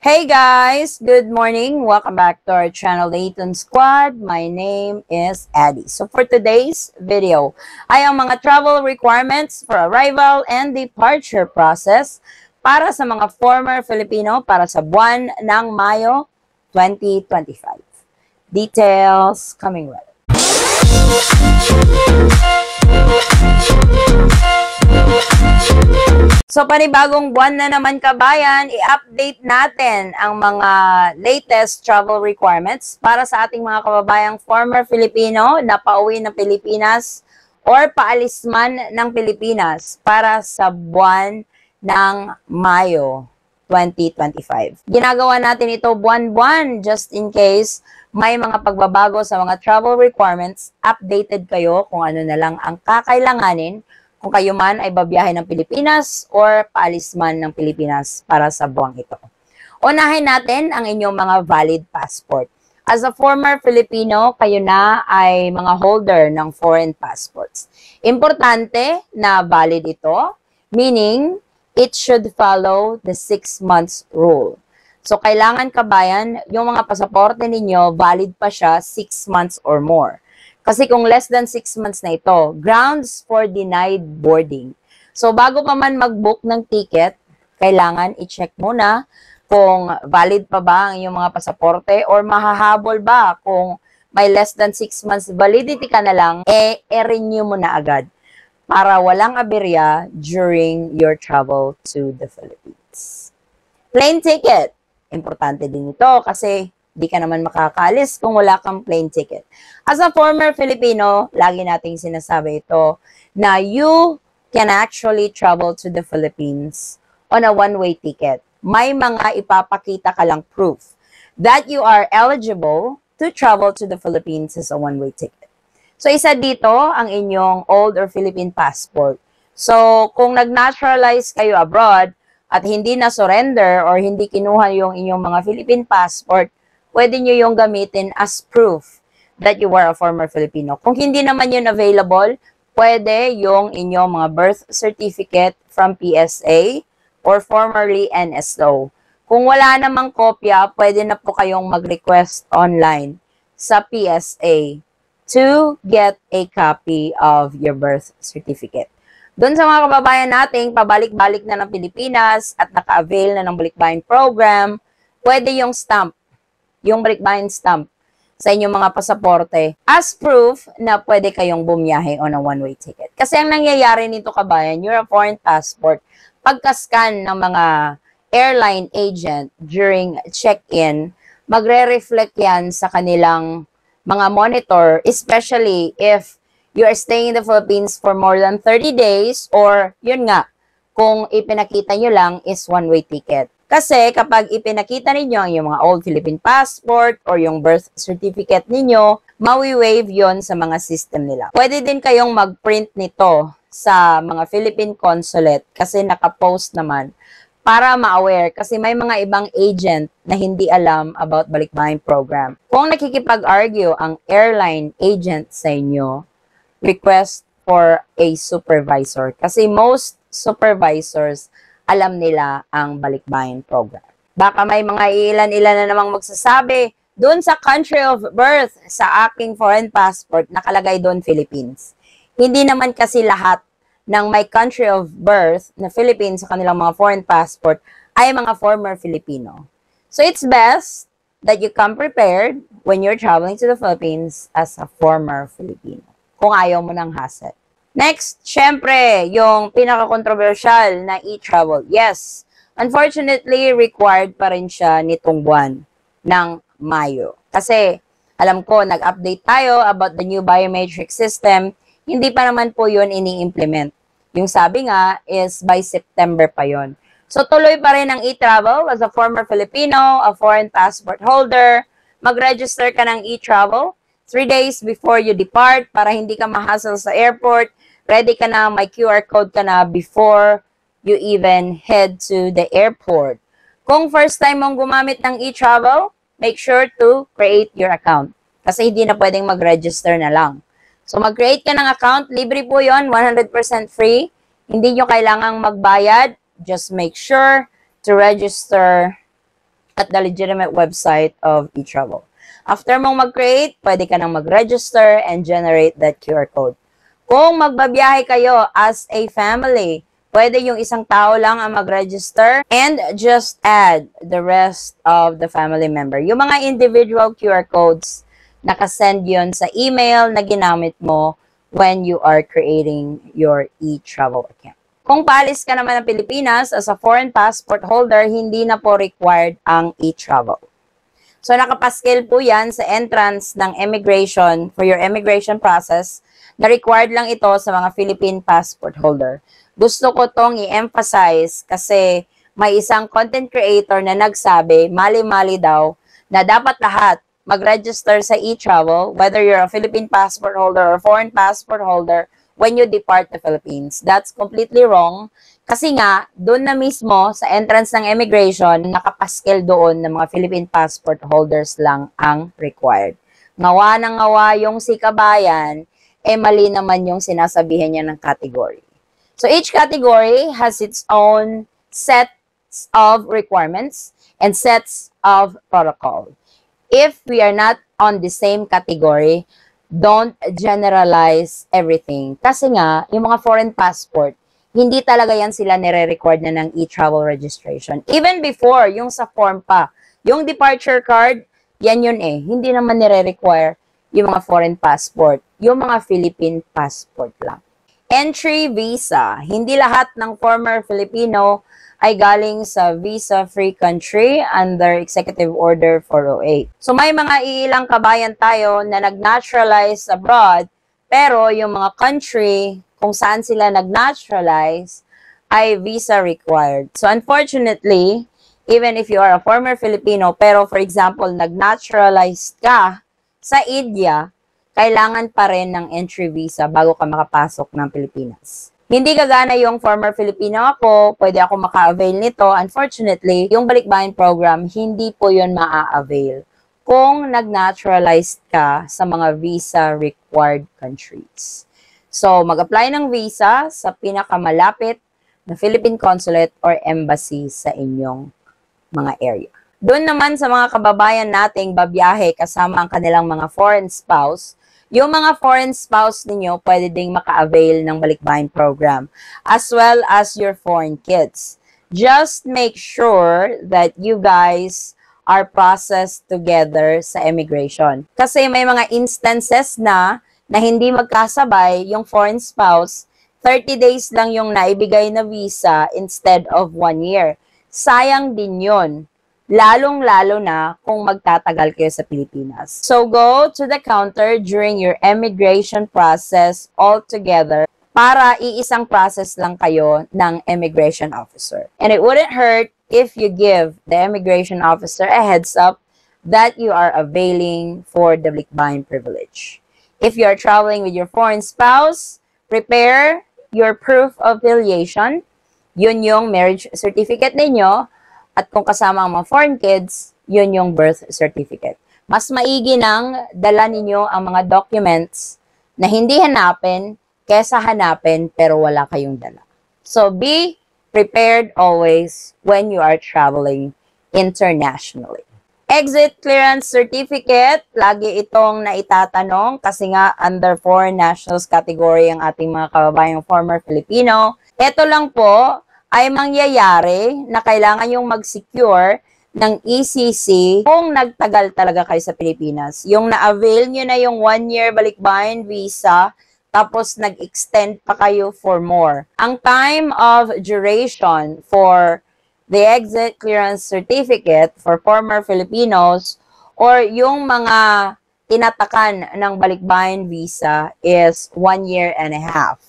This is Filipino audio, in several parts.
Hey guys! Good morning! Welcome back to our channel, Layton Squad. My name is Addie. So for today's video ay ang mga travel requirements for arrival and departure process para sa mga former Filipino para sa buwan ng Mayo 2025. Details coming right. So, panibagong buwan na naman kabayan, i-update natin ang mga latest travel requirements para sa ating mga kababayang former Filipino na pauwi ng Pilipinas or paalis man ng Pilipinas para sa buwan ng Mayo 2025. Ginagawa natin ito buwan-buwan just in case may mga pagbabago sa mga travel requirements, updated kayo kung ano na lang ang kakailanganin kung kayo man ay babiyahe ng Pilipinas or paalis man ng Pilipinas para sa buwang ito. Unahin natin ang inyong mga valid passport. As a former Filipino, kayo na ay mga holder ng foreign passports. Importante na valid ito, meaning it should follow the 6 months rule. So, kailangan kabayan, yung mga pasaporte ninyo, valid pa siya 6 months or more. Kasi kung less than 6 months na ito, grounds for denied boarding. So, bago pa man mag-book ng ticket, kailangan i-check muna kung valid pa ba ang iyong mga pasaporte or mahahabol ba kung may less than 6 months validity ka na lang, i-renew mo na agad para walang aberya during your travel to the Philippines. Plane ticket. Importante din ito kasi di ka naman makakaalis kung wala kang plane ticket. As a former Filipino, lagi nating sinasabi ito na you can actually travel to the Philippines on a one-way ticket. May mga ipapakita ka lang proof that you are eligible to travel to the Philippines as a one-way ticket. So, isa dito ang inyong old or Philippine passport. So, kung nag-naturalize kayo abroad at hindi na-surrender or hindi kinuha yung inyong mga Philippine passport, pwede nyo yung gamitin as proof that you were a former Filipino. Kung hindi naman yun available, pwede yung inyong mga birth certificate from PSA or formerly NSO. Kung wala namang kopya, pwede na po kayong mag-request online sa PSA to get a copy of your birth certificate. Doon sa mga kababayan nating pabalik-balik na ng Pilipinas at naka-avail na ng balikbayan program, pwede yung stamp, yung balikbayan stamp sa inyong mga pasaporte as proof na pwede kayong bumiyahe on a one-way ticket. Kasi ang nangyayari nito kabayan, you're a foreign passport, pagka-scan ng mga airline agent during check-in, magre-reflect yan sa kanilang mga monitor, especially if you are staying in the Philippines for more than 30 days or yun nga, kung ipinakita nyo lang is one-way ticket. Kasi kapag ipinakita ninyo ang yung mga old Philippine passport or yung birth certificate ninyo, mawi-waive yon sa mga system nila. Pwede din kayong mag-print nito sa mga Philippine consulate kasi nakapost naman para ma-aware kasi may mga ibang agent na hindi alam about balikbayan program. Kung nakikipag-argue ang airline agent sa inyo, request for a supervisor kasi most supervisors alam nila ang balikbayan program. Baka may mga ilan-ilan na namang magsasabi, doon sa country of birth sa aking foreign passport, nakalagay doon Philippines. Hindi naman kasi lahat ng may country of birth na Philippines sa kanilang mga foreign passport ay mga former Filipino. So it's best that you come prepared when you're traveling to the Philippines as a former Filipino. Kung ayaw mo ng hassle. Next, syempre, yung pinaka-controversial na e-travel. Yes, unfortunately, required pa rin siya nitong buwan ng Mayo. Kasi, alam ko, nag-update tayo about the new biometric system. Hindi pa naman po yun ini-implement. Yung sabi nga is by September pa yon. So, tuloy pa rin ang e-travel as a former Filipino, a foreign passport holder. Mag-register ka ng e-travel 3 days before you depart para hindi ka ma-hassle sa airport. Ready ka na, may QR code ka na before you even head to the airport. Kung first time mong gumamit ng e-travel, make sure to create your account. Kasi hindi na pwedeng mag-register na lang. So mag-create ka ng account, libre po yon, 100% free. Hindi nyo kailangang magbayad. Just make sure to register at the legitimate website of eTravel. After mong mag-create, pwede ka nang mag-register and generate that QR code. Kung magbabiyahe kayo as a family, pwede yung isang tao lang ang mag-register and just add the rest of the family member. Yung mga individual QR codes, nakasend yun sa email na ginamit mo when you are creating your eTravel account. Kung paalis ka naman ng Pilipinas as a foreign passport holder, hindi na po required ang eTravel. So, nakapaskil po yan sa entrance ng immigration for your immigration process na required lang ito sa mga Philippine passport holder. Gusto ko tong i-emphasize kasi may isang content creator na nagsabi, mali-mali daw, na dapat lahat mag-register sa eTravel, whether you're a Philippine passport holder or foreign passport holder, when you depart the Philippines. That's completely wrong. Kasi nga, doon na mismo sa entrance ng immigration, nakapaskil doon ng mga Philippine passport holders lang ang required. Ngawa ng ngawa yung si kabayan, mali naman yung sinasabihan niya ng category. So each category has its own sets of requirements and sets of protocol. If we are not on the same category, don't generalize everything. Kasi nga, yung mga foreign passport, hindi talaga yan sila nire-record na ng eTravel registration. Even before, yung sa form pa, yung departure card, yan yun eh. Hindi naman nire-require yung mga foreign passport. Yung mga Philippine passport lang. Entry visa. Hindi lahat ng former Filipino ay galing sa visa-free country under Executive Order 408. So may mga ilang kabayan tayo na nag-naturalize abroad, pero yung mga country kung saan sila nag-naturalize ay visa required. So unfortunately, even if you are a former Filipino, pero for example, nag-naturalize ka sa India, kailangan pa rin ng entry visa bago ka makapasok ng Pilipinas. Hindi kagana yung former Filipino ako, pwede ako maka-avail nito. Unfortunately, yung balikbayan program, hindi po yun maa-avail kung nag-naturalized ka sa mga visa-required countries. So, mag-apply ng visa sa pinakamalapit na Philippine Consulate or Embassy sa inyong mga area. Doon naman sa mga kababayan nating babiyahe kasama ang kanilang mga foreign spouse, yung mga foreign spouse ninyo pwede ding maka-avail ng balikbayan program as well as your foreign kids. Just make sure that you guys are processed together sa immigration. Kasi may mga instances na hindi magkasabay yung foreign spouse, 30 days lang yung naibigay na visa instead of 1 year. Sayang din yun. Lalong-lalo na kung magtatagal kayo sa Pilipinas. So, go to the counter during your immigration process altogether para iisang process lang kayo ng immigration officer. And it wouldn't hurt if you give the immigration officer a heads up that you are availing for the balikbayan privilege. If you are traveling with your foreign spouse, prepare your proof of filiation. Yun yung marriage certificate ninyo. At kung kasama ang mga foreign kids, yun yung birth certificate. Mas maigi nang dala ninyo ang mga documents na hindi hanapin kesa hanapin pero wala kayong dala. So be prepared always when you are traveling internationally. Exit clearance certificate, lagi itong naitatanong kasi nga under foreign nationals category ang ating mga kababayang former Filipino. Ito lang po ay mangyayari na kailangan yung mag-secure ng ECC kung nagtagal talaga kayo sa Pilipinas. Yung na-avail nyo na yung 1-year balikbayan visa, tapos nag-extend pa kayo for more. Ang time of duration for the exit clearance certificate for former Filipinos or yung mga tinatakan ng balikbayan visa is 1 year and a half.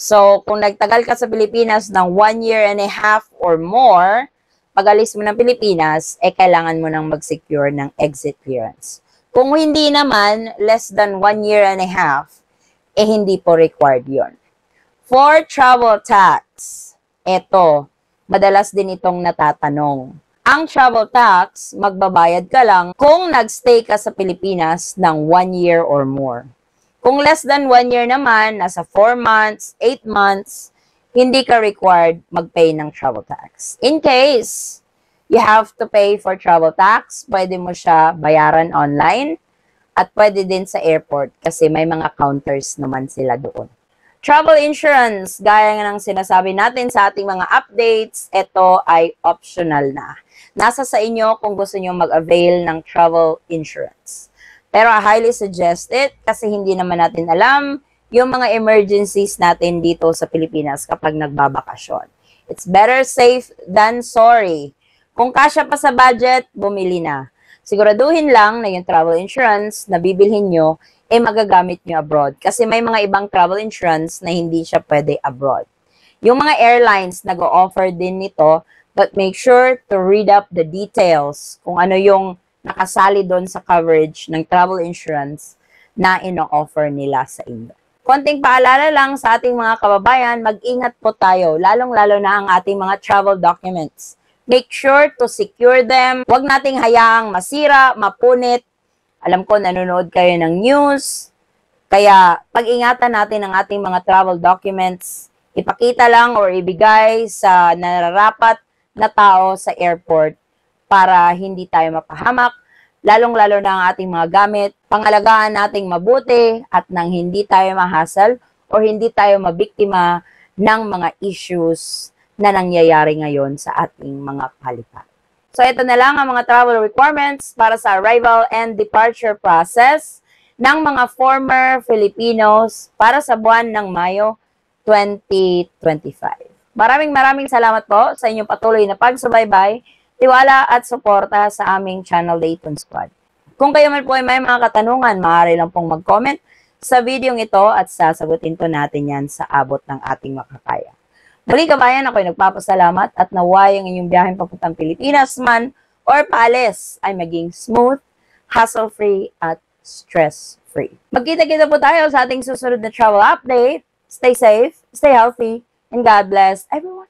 So, kung nagtagal ka sa Pilipinas ng 1 year and a half or more, pag-alis mo ng Pilipinas, kailangan mo nang mag-secure ng exit clearance. Kung hindi naman, less than 1 year and a half, hindi po required yon. For travel tax, eto, madalas din itong natatanong. Ang travel tax, magbabayad ka lang kung nagstay ka sa Pilipinas ng 1 year or more. Kung less than 1 year naman, nasa 4 months, 8 months, hindi ka required mag-pay ng travel tax. In case You have to pay for travel tax. Pwede mo siya bayaran online. At pwede din sa airport kasi may mga counters naman sila doon. Travel insurance, gaya nga ng sinasabi natin sa ating mga updates, ito ay optional na. Nasa sa inyo kung gusto nyo mag-avail ng travel insurance. Pero I highly suggest it kasi hindi naman natin alam yung mga emergencies natin dito sa Pilipinas kapag nagbabakasyon. It's better safe than sorry. Kung kasya pa sa budget, bumili na. Siguraduhin lang na yung travel insurance na bibilhin nyo, magagamit nyo abroad. Kasi may mga ibang travel insurance na hindi siya pwede abroad. Yung mga airlines nag-o-offer din nito, but make sure to read up the details kung ano yung nakasali doon sa coverage ng travel insurance na ino-offer nila sa inyo. Konting paalala lang sa ating mga kababayan, mag-ingat po tayo, lalong-lalo na ang ating mga travel documents. Make sure to secure them. Huwag nating hayaang masira, mapunit. Alam ko, nanonood kayo ng news. Kaya, pag-ingatan natin ang ating mga travel documents. Ipakita lang or ibigay sa nararapat na tao sa airport para hindi tayo mapahamak. Lalong-lalo na ang ating mga gamit. Pangalagaan nating mabuti at nang hindi tayo mahasal or hindi tayo mabiktima ng mga issues na nangyayari ngayon sa ating mga palipad. So, ito na lang ang mga travel requirements para sa arrival and departure process ng mga former Filipinos para sa buwan ng Mayo 2025. Maraming salamat po sa inyong patuloy na pagsubaybay, tiwala at suporta sa aming channel Dayton Squad. Kung kayo man po ay may mga katanungan, maaari lang pong mag-comment sa video ito at sasagutin po natin yan sa abot ng ating makakaya. Muli kabayan, ako'y nagpapasalamat at naway ang inyong biyaheng papuntang Pilipinas man or paalis ay maging smooth, hassle-free at stress-free. Magkita-kita po tayo sa ating susunod na travel update. Stay safe, stay healthy, and God bless everyone.